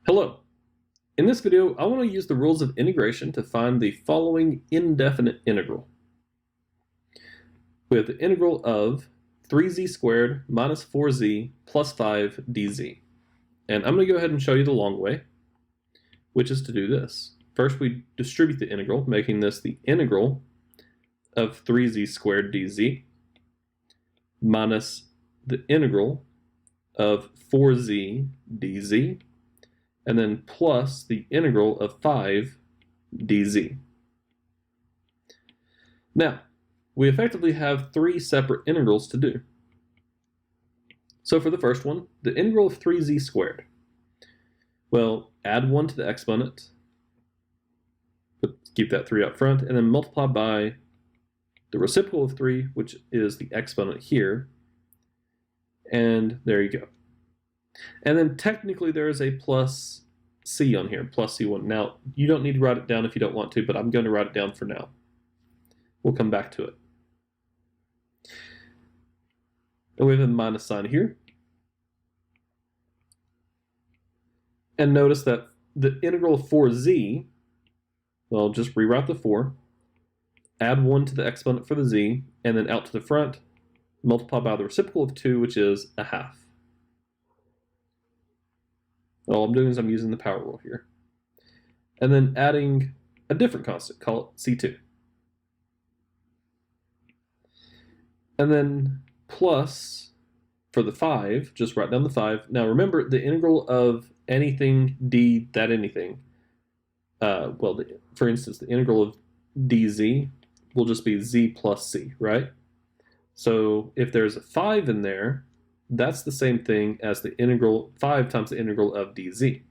Hello. In this video, I want to use the rules of integration to find the following indefinite integral. We have the integral of 3z squared minus 4z plus 5 dz. And I'm going to go ahead and show you the long way, which is to do this. First, we distribute the integral, making this the integral of 3z squared dz minus the integral of 4z dz, and then plus the integral of 5 dz. Now, we effectively have three separate integrals to do. So for the first one, the integral of 3z squared. Well, add 1 to the exponent, but keep that 3 up front, and then multiply by the reciprocal of 3, which is the exponent here, and there you go. And then technically there is a plus c on here, plus c1. Now, you don't need to write it down if you don't want to, but I'm going to write it down for now. We'll come back to it. And we have a minus sign here. And notice that the integral of 4z, well, just rewrite the 4, add 1 to the exponent for the z, and then out to the front, multiply by the reciprocal of 2, which is a half. All I'm doing is I'm using the power rule here. And then adding a different constant, call it C2. And then plus, for the 5, just write down the 5. Now remember, the integral of anything d that anything, for instance, the integral of dz will just be z plus c, right? So if there's a 5 in there, that's the same thing as the integral, 5 times the integral of dz.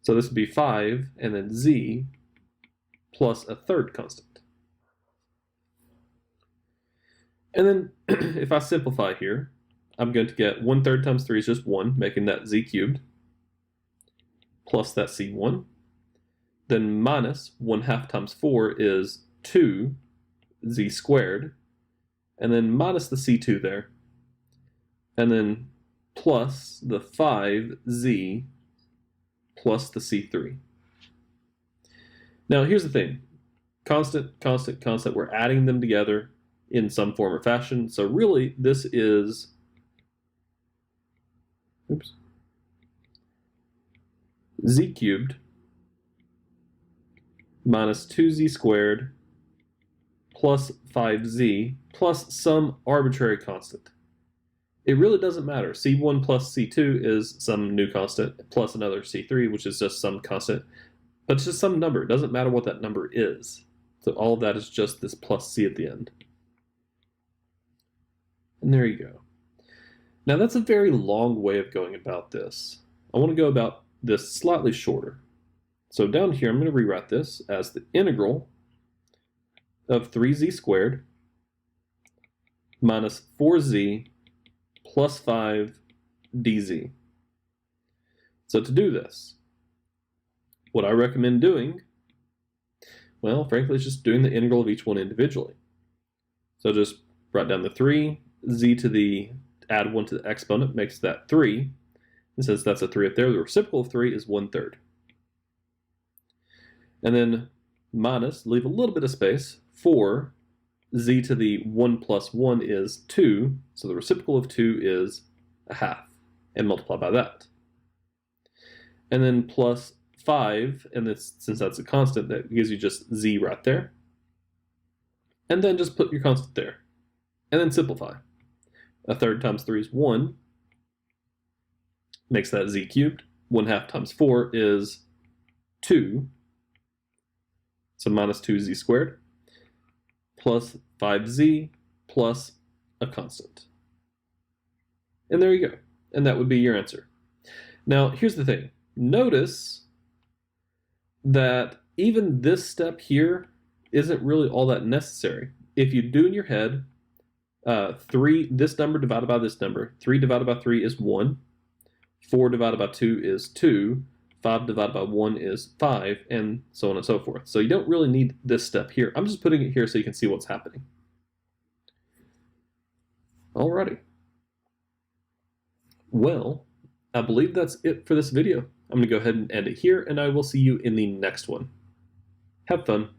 So this would be 5 and then z plus a third constant. And then if I simplify here, I'm going to get 1/3 times 3 is just 1, making that z cubed, plus that c1. Then minus 1/2 times 4 is 2z squared, and then minus the c2 there, and then plus the 5z plus the c3. Now here's the thing. Constant, constant, constant. We're adding them together in some form or fashion. So really this is, z cubed minus 2z squared plus 5z plus some arbitrary constant. It really doesn't matter. C1 plus C2 is some new constant plus another C3, which is just some constant. But it's just some number. It doesn't matter what that number is. So all of that is just this plus C at the end. And there you go. Now that's a very long way of going about this. I want to go about this slightly shorter. So down here, I'm going to rewrite this as the integral of 3z squared minus 4z plus 5 dz. So to do this, what I recommend doing, well, frankly, is just doing the integral of each one individually. So just write down the 3, z to the, add 1 to the exponent, makes that 3. And since that's a 3 up there, the reciprocal of 3 is 1/3. And then minus, leave a little bit of space, 4, z to the 1 plus 1 is 2, so the reciprocal of 2 is a half, and multiply by that. And then plus 5, and this, since that's a constant, that gives you just z right there. And then just put your constant there. And then simplify. 1/3 times 3 is 1, makes that z cubed. 1/2 times 4 is 2, so minus 2z squared, plus 5z plus a constant. And there you go. And that would be your answer. Now, here's the thing. Notice that even this step here isn't really all that necessary. If you do in your head, 3, this number divided by this number, 3 divided by 3 is 1, 4 divided by 2 is 2, 5 divided by 1 is 5, and so on and so forth. So you don't really need this step here. I'm just putting it here so you can see what's happening. Alrighty. Well, I believe that's it for this video. I'm going to go ahead and end it here, and I will see you in the next one. Have fun.